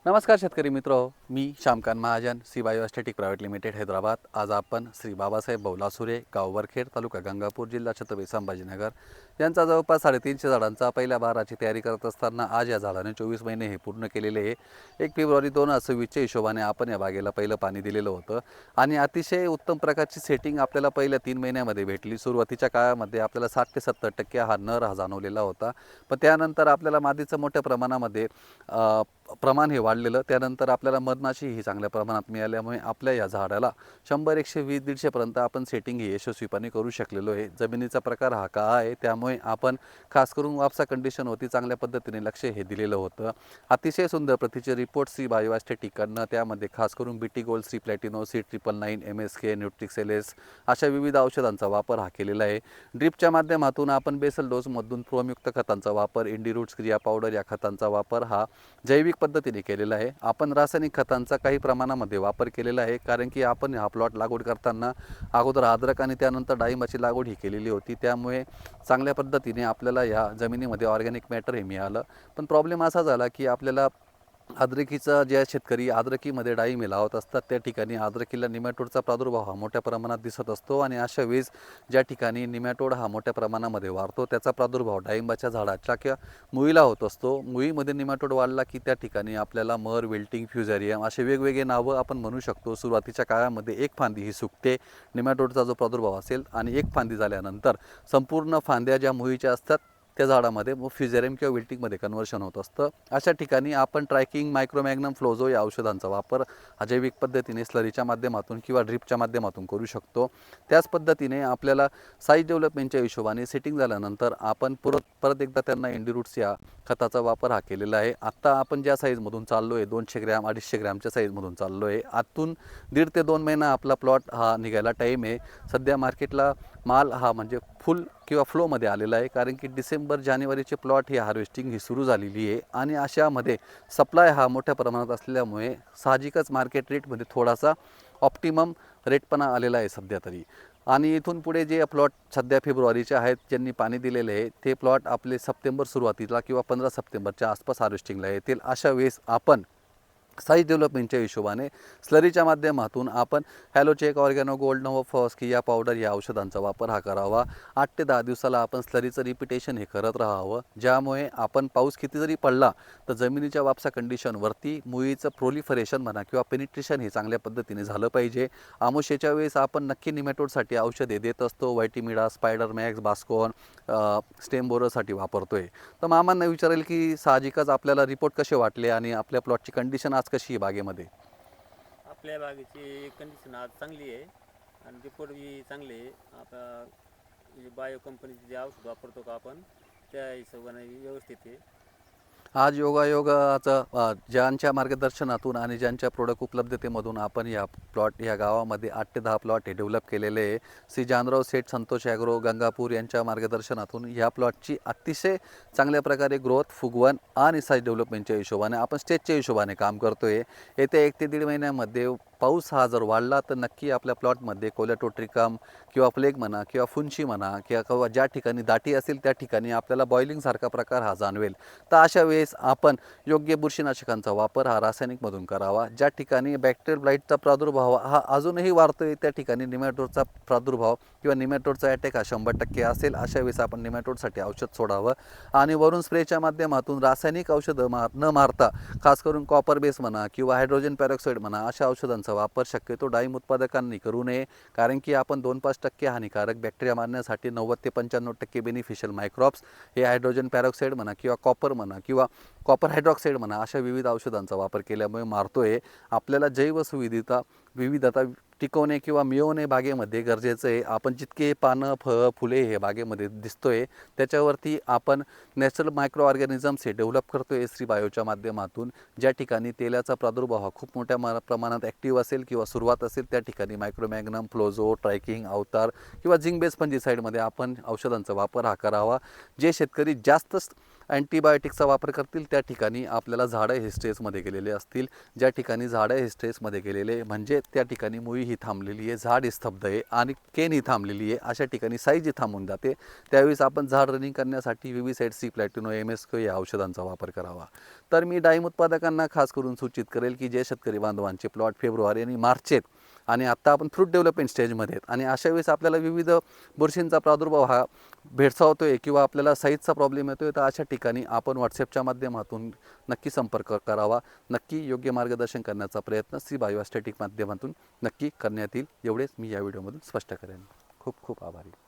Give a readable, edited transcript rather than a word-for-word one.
नमस्कार शेतकरी मित्र हो, मी Shyamkant Mahajan C bio aesthetic private limited Hyderabad. आज आपण श्री बाबासाहेब बौलासुरे गाव वरखेड तालुका गंगापूर जिल्हा छत्रपती संभाजीनगर यांचा जवळपास 350 झाडांचा पहिल्या बहाराची तयारी करत असताना आज या झाडाने 24 महिने हे पूर्ण केलेले आहे। 1 फेब्रुवारी 2026च्या हिशोबाने आपण या बागेला पहिलं पाणी दिलेलं होतं आणि अतिशय उत्तम प्रकारची सेटिंग आपल्याला पहिल्या 3 महिन्यामध्ये भेटली। सुरुवातीच्या काळामध्ये आपल्याला 60 ते 70% हा नर हा जाणवलेला होता, पण त्यानंतर आपल्याला मादीचं मोठ्या प्रमाणामध्ये प्रमाण हे वाढलेलं। त्यानंतर आपल्याला मधमाशी ही चांगल्या प्रमाणात मिळाल्यामुळे आपल्या या झाडाला 100, 120, 150 पर्यंत आपण सेटिंग ही यशस्वीपणे करू शकलेलो आहे। जमिनीचा प्रकार हा काळा आहे, त्यामुळे आपण खास करून वापसा कंडिशन होती चांगल्या पद्धतीने लक्ष हे दिलेलं होतं। अतिशय सुंदर प्रतीचे रिपोर्ट सी बायो एस्थेटिककडनं, त्यामध्ये खास करून BT gold, C platino, C 999, MSK, न्यूट्रिक्सेलेस अशा विविध औषधांचा वापर हा केलेला आहे। ड्रिपच्या माध्यमातून आपण बेसल डोसमधून प्रोमयुक्त खतांचा वापर, इंडी रूट्स क्रिया पावडर या खतांचा वापर हा जैविक पद्धतीने केलेला आहे। आपण रासायनिक खतांचा काही प्रमाणामध्ये वापर केलेला आहे, कारण की आपण हा प्लॉट लागवड करताना अगोदर अद्रक आणि त्यानंतर डाळिंबाची लागवड ही केलेली होती, त्यामुळे चांगल्या पद्धतीने आपल्याला या जमिनीमध्ये ऑर्गॅनिक मॅटर हे मिळालं। पण प्रॉब्लेम असा झाला की आपल्याला अद्रकीचा ज्या शेतकरी अद्रकीमध्ये डाळिंब लावत असतात त्या ठिकाणी अद्रकीला निमॅटोडचा प्रादुर्भाव हा मोठ्या प्रमाणात दिसत असतो आणि अशा वेळेस ज्या ठिकाणी निमॅटोड हा मोठ्या प्रमाणामध्ये वाढतो त्याचा प्रादुर्भाव डाळिंबाच्या झाडाच्या किंवा मुळीला होत असतो। मुळीमध्ये निमॅटोड वाढला की त्या ठिकाणी आपल्याला मर, विल्टिंग, फ्युझेरियम असे वेगवेगळे नावं आपण म्हणू शकतो। सुरुवातीच्या काळामध्ये एक फांदी ही सुकते निमॅटोडचा जो प्रादुर्भाव असेल, आणि एक फांदी झाल्यानंतर संपूर्ण फांद्या ज्या मुळीच्या असतात त्या झाडामध्ये फ्युझेरियम किंवा विल्टिंगमध्ये कन्वर्शन होत असतं। अशा ठिकाणी आपण ट्रायकिंग, मायक्रोमॅग्नम, फ्लोझो या औषधांचा वापर अजैविक पद्धतीने स्लरीच्या माध्यमातून किंवा ड्रिपच्या माध्यमातून करू शकतो। त्याच पद्धतीने आपल्याला साईज डेव्हलपमेंटच्या हिशोबाने सेटिंग झाल्यानंतर आपण परत एकदा त्यांना इंडी रूट्स या खताचा वापर हा केलेला आहे। आत्ता आपण ज्या साईजमधून चाललो आहे 200 ग्रॅम 250 ग्रॅमच्या साईजमधून चाललो आहे। आतून 1.5 ते 2 महिना आपला प्लॉट हा निघायला टाईम आहे। सध्या मार्केटला माल हा म्हणजे फुल किंवा फ्लोमध्ये आलेला आहे, कारण की डिसेंबर जानेवारीचे प्लॉट ही हार्वेस्टिंग ही सुरू झालेली आहे आणि अशामध्ये सप्लाय हा मोठ्या प्रमाणात असल्यामुळे साहजिकच मार्केट रेटमध्ये थोडासा ऑप्टिमम रेटपणा आलेला आहे सध्या तरी। आणि इथून पुढे जे प्लॉट सध्या फेब्रुवारीचे आहेत ज्यांनी पाणी दिलेले आहे ते प्लॉट आपले सप्टेंबर सुरुवातीला किंवा 15 सप्टेंबरच्या आसपास हार्वेस्टिंगला येतील। अशा वेळेस आपण साईज डेव्हलपमेंटच्या हिशोबाने स्लरीच्या माध्यमातून आपण हॅलोचेक, ऑर्गॅनो गोल्ड, नोव्होफॉस, किया पावडर या औषधांचा वापर हा करावा। 8 ते 10 दिवसाला आपण स्लरीचं रिपिटेशन हे करत राहावं, ज्यामुळे आपण पाऊस किती जरी पडला तर जमिनीच्या वापसा कंडिशनवरती मुळीचं प्रोलिफरेशन म्हणा किंवा पेनिट्रेशन हे चांगल्या पद्धतीने झालं पाहिजे। आमुष्याच्या वेळेस आपण नक्की निमॅटोडसाठी औषधे देत असतो, व्हायटिमिडा, स्पायडर मॅक्स, बास्कोन, स्टेम बोररसाठी वापरतोय। तर मामांना विचारेल की साहजिकच आपल्याला रिपोर्ट कसे वाटले आणि आपल्या प्लॉटची कंडिशन आज कशी आहे बागेमध्ये? आपल्या बागेची कंडिशन आज चांगली आहे आणि रिपोर्ट बी चांगले आहे। आता बायो कंपनीचे जे औषध वापरतो का आपण त्या हिशोबाने व्यवस्थित आहे। आज योगायोगाचं ज्यांच्या मार्गदर्शनातून आणि ज्यांच्या प्रोडक्ट उपलब्धतेमधून आपण या प्लॉट या गावामध्ये 8 ते 10 प्लॉट हे डेव्हलप केलेले आहे। श्री जानराव सेठ संतोष ॲग्रो गंगापूर यांच्या मार्गदर्शनातून या प्लॉटची अतिशय चांगल्या प्रकारे ग्रोथ, फुगवण आणि साईज डेव्हलपमेंटच्या हिशोबाने आपण स्टेजच्या हिशोबाने काम करतो आहे। येत्या 1 ते 1.5 महिन्यामध्ये पाऊस हा जर वाढला तर नक्की आपल्या प्लॉटमध्ये कोलेटोट्रिकम किंवा प्लेग म्हणा किंवा फुंशी म्हणा किंवा ज्या ठिकाणी दाटी असेल त्या ठिकाणी आपल्याला बॉइलिंगसारखा प्रकार हा जाणवेल। तर अशा वेळेस आपण योग्य बुरशीनाशकांचा वापर हा रासायनिकमधून करावा। ज्या ठिकाणी बॅक्टेरियल ब्लाइटचा प्रादुर्भाव हा अजूनही वाढतोय त्या ठिकाणी निमॅटोडचा प्रादुर्भाव किंवा निमॅटोडचा अटॅक हा 100% असेल। अशा वेळेस आपण निमॅटोडसाठी औषध सोडावं आणि वरून स्प्रेच्या माध्यमातून रासायनिक औषधं न मारता खास करून कॉपर बेस म्हणा किंवा हायड्रोजन पेरॉक्साईड म्हणा अशा औषधांचा वापर शक्यतो डाळिंब उत्पादकांनी करू नये, कारण की आपण 2-5% हानिकारक बॅक्टेरिया मारण्यासाठी 90 ते 95% बेनिफिशियल मायक्रॉब्स हे हायड्रोजन पेरॉक्साईड म्हणा किंवा कॉपर म्हणा किंवा कॉपर हायड्रॉक्साईड म्हणा अशा विविध औषधांचा वापर केल्यामुळे मारतोय। आपल्याला विविधता टिकवणे किंवा मिळवणे बागेमध्ये गरजेचं आहे। आपण जितके पानं, फळं, फुले हे बागेमध्ये दिसतोय त्याच्यावरती आपण नॅचरल मायक्रो ऑर्गॅनिझम्स हे डेव्हलप करतोय श्री बायोच्या माध्यमातून। ज्या ठिकाणी तेलाचा प्रादुर्भाव हा खूप मोठ्या प्रमाणात ॲक्टिव्ह असेल किंवा सुरुवात असेल त्या ठिकाणी मायक्रोमॅग्नम, फ्लोझो, ट्रायकिंग, अवतार किंवा झिंक बेस फंजीसाईडमध्ये आपण औषधांचा वापर हा करावा। जे शेतकरी जास्त अँटीबायोटिकचा वापर करतील त्या ठिकाणी आपल्याला झाडं हे स्ट्रेसमध्ये गेलेले असतील. ज्या ठिकाणी झाडं हे स्ट्रेसमध्ये गेलेले म्हणजे त्या ठिकाणी मुळी ही थांबलेली आहे, झाड ही स्तब्ध आहे आणि केन ही थांबलेली आहे, अशा ठिकाणी साईज ही थांबून जाते. त्यावेळेस आपण झाड रनिंग करण्यासाठी विविसाइड सी प्लॅटिनो MSK या औषधांचा वापर करावा. तर मी डाळिंब उत्पादकांना खास करून सूचित करेल की जे शेतकरी बांधवांचे प्लॉट फेब्रुवारी आणि मार्च आहेत आणि आत्ता आपण फ्रूट डेव्हलपमेंट स्टेजमध्ये आहेत आणि अशा वेळेस आपल्याला विविध बुरशींचा प्रादुर्भाव हा भेडसावतोय किंवा आपल्याला साईजचा प्रॉब्लेम येतोय, तर अशा ठिकाणी आपण व्हॉट्सॲपच्या माध्यमातून नक्की संपर्क करावा. नक्की योग्य मार्गदर्शन करण्याचा प्रयत्न सी बायोस्टॅटिक माध्यमातून नक्की करण्यात येईल. एवढेच मी या व्हिडिओमधून स्पष्ट करेन. खूप खूप आभारी.